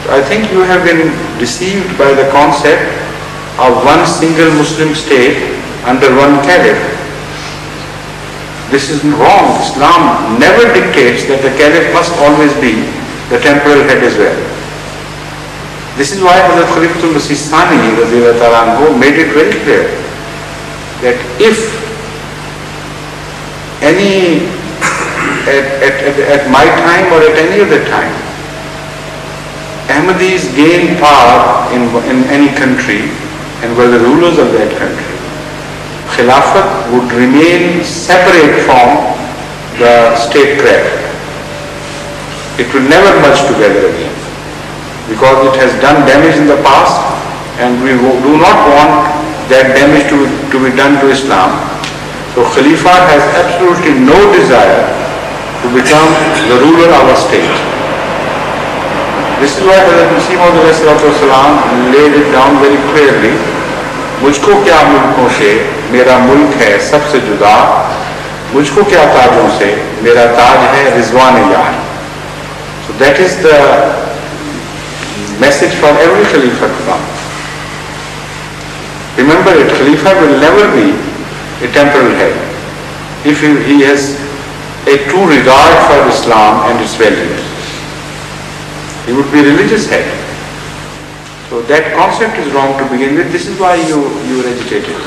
I think you have been deceived by the concept of one single Muslim state under one caliph. This is wrong. Islam never dictates that the caliph must always be the temporal head as well. This is why Hazrat Khalifatul Masih Sani made it very clear that if any at my time or at any other time Ahmadis gain power in any country and were the rulers of that country, Khilafat would remain separate from the statecraft. It will never merge together again because it has done damage in the past and we do not want that damage to be done to Islam. So Khalifa has absolutely no desire to become the ruler of a state. This is why Hazrat Masih Maud laid it down very clearly. मुझको क्या मुल्कों से मेरा मुल्क है सबसे जुदा, मुझको क्या ताजों से मेरा ताज है रिजवान यार. So that is the message for every Khalifa to come. Remember it, Khalifa will never be a temporal head if he has a true regard for Islam and its values. He would be a religious head. So that concept is wrong to begin with. This is why you were agitated.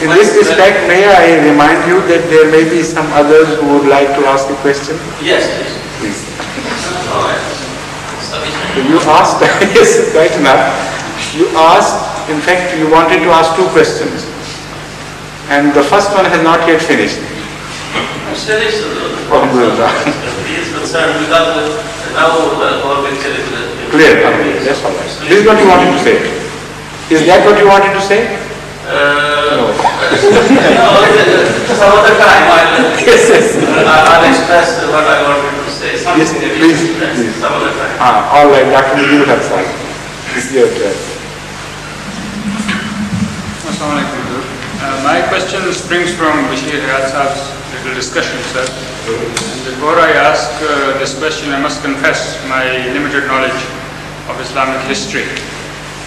In this respect, may I remind you that there may be some others who would like to ask a question? Yes, please. You asked, yes, right enough. You asked, in fact, you wanted to ask two questions. And the first one has not yet finished. It's finished. He is concerned because now our picture is clear. That's all right. This is what you wanted to say. Is that what you wanted to say? No. Some other time yes. I'll express what I wanted to say. Yes, please. Some other time. All right, Dr. Mujib Hassan. This is your turn. Assalamu alaikum. My question springs from Bashir Hayat Saab's little discussion, sir. And before I ask this question, I must confess my limited knowledge of Islamic history.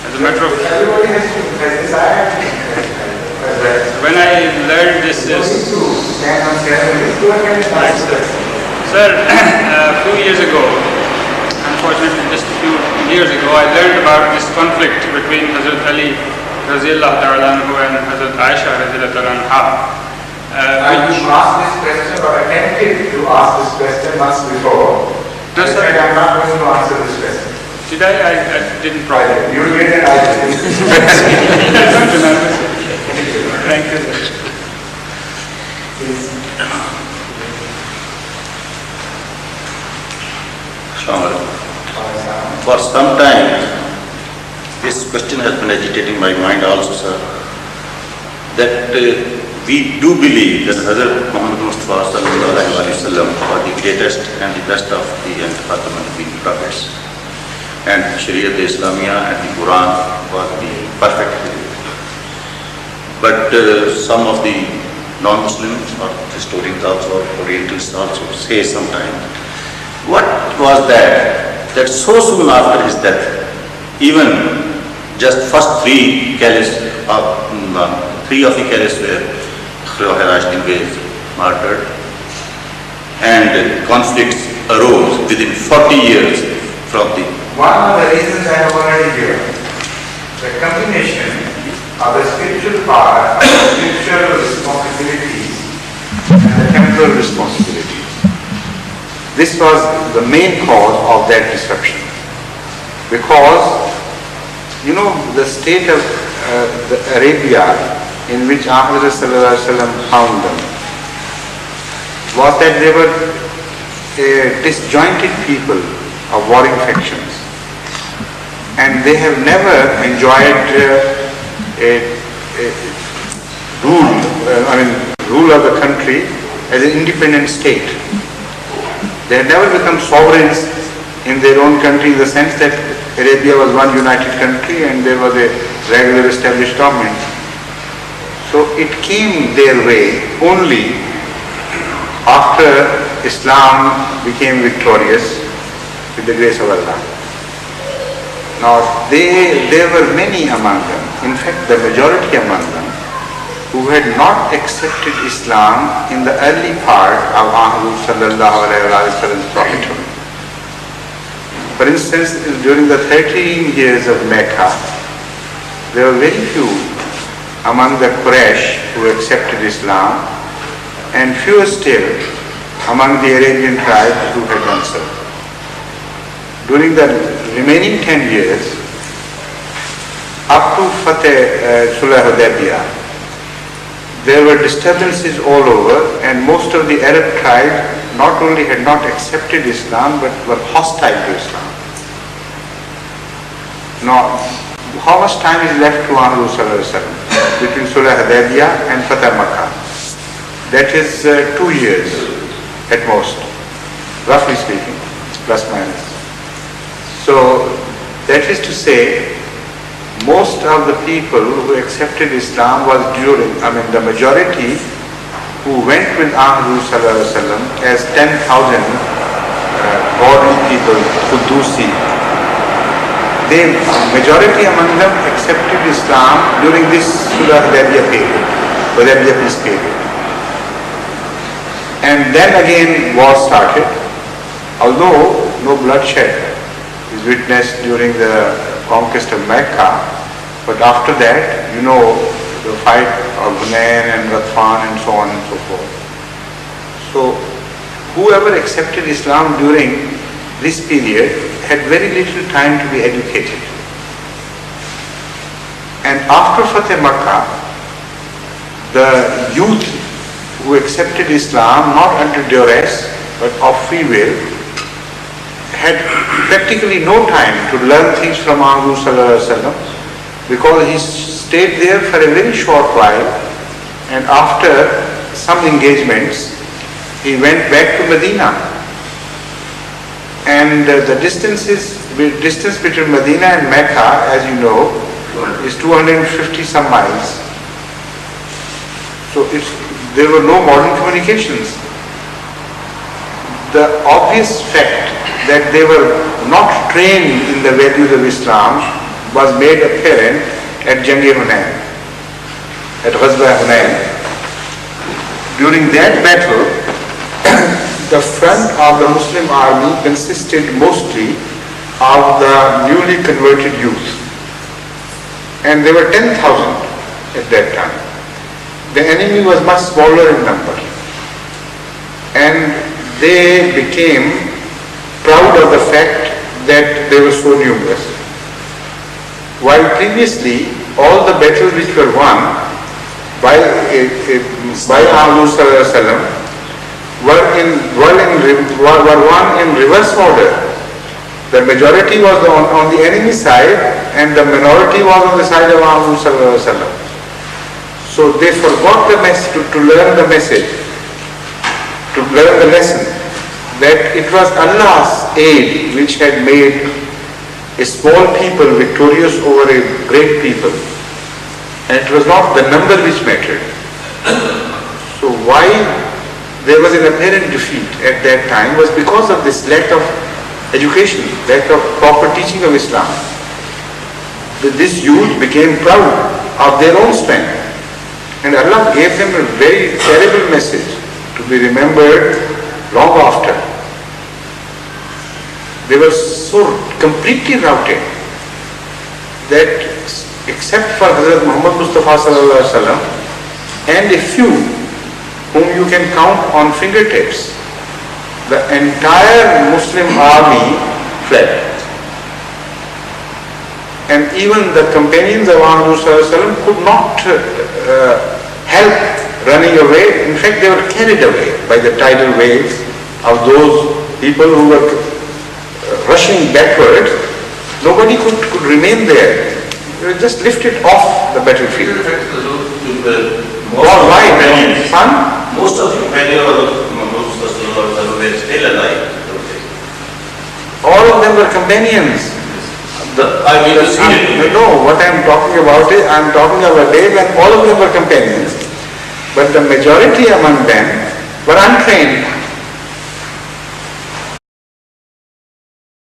As a matter of everybody has to confess this. I have to confess. When I learned this is sir, a few years ago, unfortunately just a few years ago, I learned about this conflict between Hazrat Ali Raziyallahu ta'ala anhu and Hazrat Aisha Raziyallahu ta'ala anha. You asked this question or attempted to ask this question once before. No, sir. I am not going to answer this question. Did I didn't probably. You will get an answer. Thank you, sir. For some time, this question has been agitating my mind also, sir, that we do believe that Hazrat Muhammad Mustafa sallallahu alaihi wasallam was the greatest and the best of the Khatam-an-Nabiyyin prophets, and Shariat Islamiyah and the Quran was the perfect. But some of the non-Muslims or historians also, Orientalists also say sometimes, what was that so soon after his death, even just first three of the caliphs were martyred, and conflicts arose within 40 years from the... One of the reasons I have already given, the combination of the spiritual power, the spiritual responsibilities and the temporal responsibilities. This was the main cause of that disruption. Because, the state of Arabia in which Ahmad found them was that they were a disjointed people of warring factions, and they have never enjoyed rule of the country as an independent state. They had never become sovereigns in their own country in the sense that Arabia was one united country and there was a regular established government. So it came their way only after Islam became victorious with the grace of Allah. Now, there were many among them, in fact the majority among them, who had not accepted Islam in the early part of Ahmad sallallahu alayhi wa sallam's prophethood. For instance, during the 13 years of Mecca, there were very few among the Quraysh who accepted Islam, and fewer still among the Arabian tribes who had done so. During the remaining 10 years, up to Sulh Hudaybiyah, there were disturbances all over, and most of the Arab tribes not only had not accepted Islam but were hostile to Islam. Now, how much time is left to Ahmad sallallahu alaihi wasallam between Sulh Hudaybiyah and Fatah Makkah? That is 2 years at most, roughly speaking, plus minus. So that is to say, most of the people who accepted Islam was the majority who went with Ahmad sallallahu alaihi wasallam as 10,000 godly people, Qudusi. The majority among them accepted Islam during this Sulh Hudaybiyah period, Hudaybiyah peace period. And then again war started, although no bloodshed is witnessed during the conquest of Mecca, but after that, the fight of Hunayn and Ghatfan and so on and so forth. So, whoever accepted Islam during this period had very little time to be educated. And after Fateh Makkah, the youth who accepted Islam not under duress but of free will had practically no time to learn things from Ahmad sallallahu alaihi wasallam, because he stayed there for a very short while, and after some engagements he went back to Medina. And the distance between Medina and Mecca, as you know, is 250 some miles. So there were no modern communications. The obvious fact that they were not trained in the values of Islam was made apparent at Jang-e-Hunayn, at Ghazwa Hunayn. During that battle, the front of the Muslim army consisted mostly of the newly converted youth, and they were 10,000 at that time. The enemy was much smaller in number, and they became proud of the fact that they were so numerous. While previously all the battles which were won by Ahmad sallallahu alaihi wasallam were won in reverse order. The majority was on the enemy side, and the minority was on the side of Ahmad sallallahu alaihi wasallam. So they forgot the message, to learn the message, to learn the lesson, that it was Allah's aid which had made a small people victorious over a great people, and it was not the number which mattered. So why there was an apparent defeat at that time was because of this lack of education, lack of proper teaching of Islam. This youth became proud of their own strength, and Allah gave them a very terrible message to be remembered long after. They were so completely routed that except for Hazrat Muhammad Mustafa sallallahu alaihi wasallam and a few whom you can count on fingertips, the entire Muslim army fled. And even the companions of Ahmad sallallahu alaihi wasallam could not help running away. In fact, they were carried away by the tidal waves of those people who were rushing backwards. Nobody could remain there. They were just lifted off the battlefield. Why? Son? Most of the companions were still alive. All of them were companions. No, what I am talking about is, I am talking of a day when all of them were companions. But the majority among them were untrained.